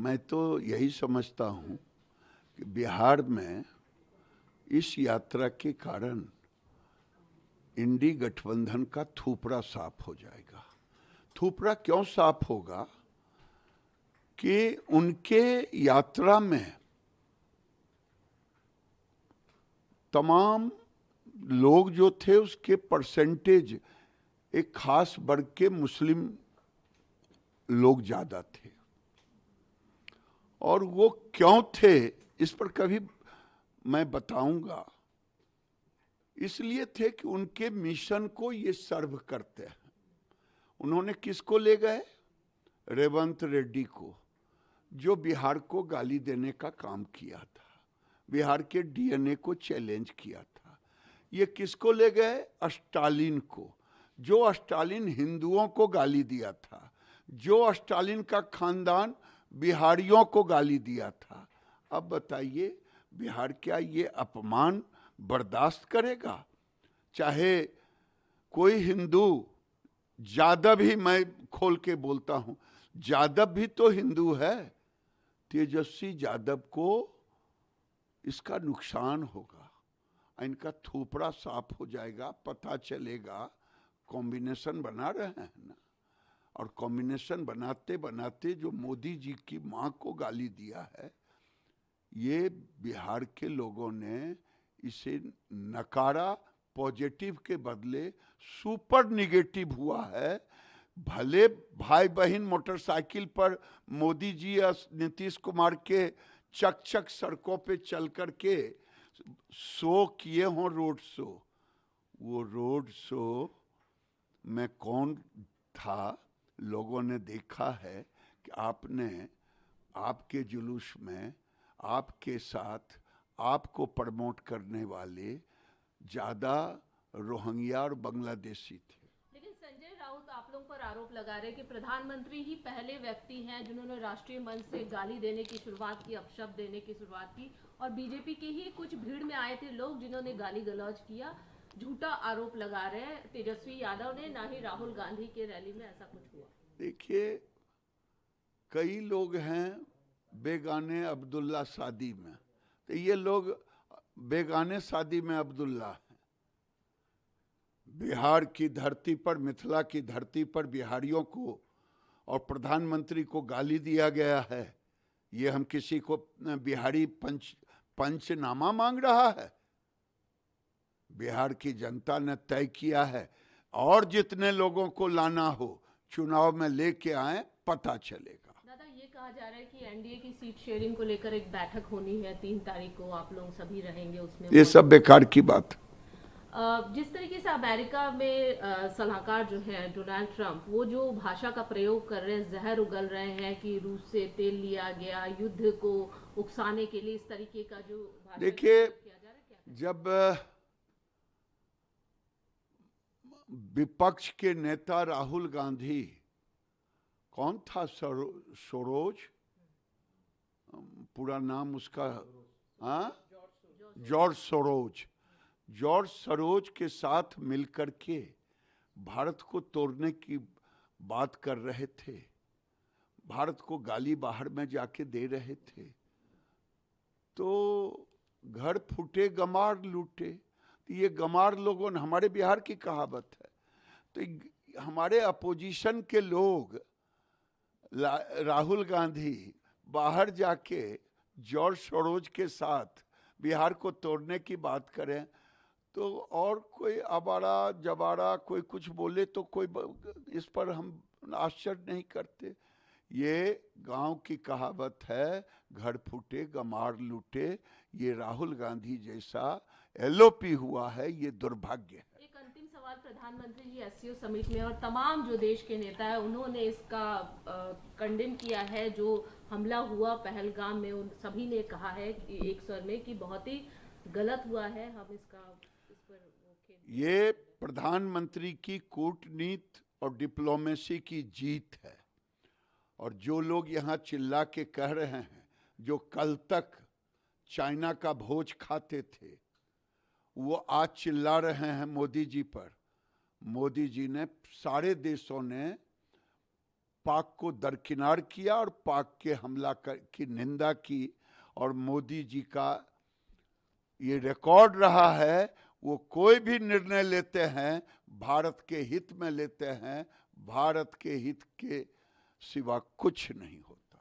मैं तो यही समझता हूँ कि बिहार में इस यात्रा के कारण इंडी गठबंधन का थूपड़ा साफ हो जाएगा। थूपड़ा क्यों साफ होगा कि उनके यात्रा में तमाम लोग जो थे उसके परसेंटेज एक खास वर्ग के मुस्लिम लोग ज्यादा थे, और वो क्यों थे इस पर कभी मैं बताऊंगा। इसलिए थे कि उनके मिशन को ये सर्व करते हैं। उन्होंने किसको ले गए? रेवंत रेड्डी को, जो बिहार को गाली देने का काम किया था, बिहार के डीएनए को चैलेंज किया था। ये किसको ले गए? स्टालिन को, जो स्टालिन हिंदुओं को गाली दिया था, जो स्टालिन का खानदान बिहारियों को गाली दिया था। अब बताइए बिहार क्या ये अपमान बर्दाश्त करेगा? चाहे कोई हिंदू, यादव ही, मैं खोल के बोलता हूं, यादव भी तो हिंदू है। तेजस्वी यादव को इसका नुकसान होगा, इनका थोपड़ा साफ हो जाएगा। पता चलेगा कॉम्बिनेशन बना रहे हैं ना, और कॉम्बिनेशन बनाते बनाते जो मोदी जी की मां को गाली दिया है, ये बिहार के लोगों ने इसे नकारा। पॉजिटिव के बदले सुपर निगेटिव हुआ है। भले भाई बहन मोटरसाइकिल पर मोदी जी या नीतीश कुमार के चक चक सड़कों पे चल कर के शो किए हों, रोड शो, वो रोड शो में कौन था? लोगों ने देखा है कि आपने आपके जुलूस में आपके साथ आपको प्रमोट करने वाले ज्यादा रोहिंग्या और बांग्लादेशी थे। लेकिन संजय राउत आप लोगों पर आरोप लगा रहे हैं कि प्रधानमंत्री ही पहले व्यक्ति हैं जिन्होंने राष्ट्रीय मंच से गाली देने की शुरुआत की, अपशब्द देने की शुरुआत की, और बीजेपी के ही कुछ भीड़ में आए थे लोग जिन्होंने गाली गलौज किया। झूठा आरोप लगा रहे हैं तेजस्वी यादव ने, ना ही राहुल गांधी के रैली में ऐसा कुछ हुआ। देखिए, कई लोग हैं बेगाने अब्दुल्ला शादी में, तो ये लोग बेगाने शादी में अब्दुल्ला हैं। बिहार की धरती पर, मिथिला की धरती पर बिहारियों को और प्रधानमंत्री को गाली दिया गया है। ये हम किसी को बिहारी पंचनामा मांग रहा है? बिहार की जनता ने तय किया है, और जितने लोगों को लाना हो चुनाव में लेके आए, पता चलेगा। दादा, ये कहा जा रहा है कि एनडीए की सीट शेयरिंग को लेकर एक बैठक होनी है 3 तारीख को, आप लोग सभी रहेंगे उसमें। ये सब बेकार की बात। जिस तरीके से अमेरिका में सलाहकार जो है डोनाल्ड ट्रंप, वो जो भाषा का प्रयोग कर रहे हैं, जहर उगल रहे हैं कि रूस से तेल लिया गया युद्ध को उकसाने के लिए, इस तरीके का जो भाषा देखिए, किया जा रहा है, क्या जब विपक्ष के नेता राहुल गांधी, कौन था, सोरोज, पूरा नाम उसका, हाँ, जॉर्ज सोरोज के साथ मिलकर के भारत को तोड़ने की बात कर रहे थे, भारत को गाली बाहर में जाके दे रहे थे, तो घर फूटे गमार लूटे। ये गमार लोगों ने, हमारे बिहार की कहावत है, तो हमारे अपोजिशन के लोग, राहुल गांधी बाहर जाके जॉर्ज सोरोज के साथ बिहार को तोड़ने की बात करें, तो और कोई अबाड़ा जबाड़ा कोई कुछ बोले तो कोई इस पर हम आश्चर्य नहीं करते। ये गांव की कहावत है, घर फूटे गमार लूटे। ये राहुल गांधी जैसा एलओपी हुआ है, ये दुर्भाग्य है। एक अंतिम सवाल, प्रधानमंत्री जी एससीओ समिट में और तमाम जो देश के नेता है उन्होंने इसका कंडेम किया है, जो हमला हुआ पहलगाम में, उन सभी ने कहा है कि एक स्वर में कि बहुत ही गलत हुआ है। हम इस पर ये प्रधानमंत्री की कूटनीति और डिप्लोमेसी की जीत है। और जो लोग यहाँ चिल्ला के कह रहे हैं, जो कल तक चाइना का भोज खाते थे, वो आज चिल्ला रहे हैं मोदी जी पर। मोदी जी ने, सारे देशों ने पाक को दरकिनार किया और पाक के हमला की निंदा की। और मोदी जी का ये रिकॉर्ड रहा है, वो कोई भी निर्णय लेते हैं भारत के हित में लेते हैं, भारत के हित के सिवा कुछ नहीं होता।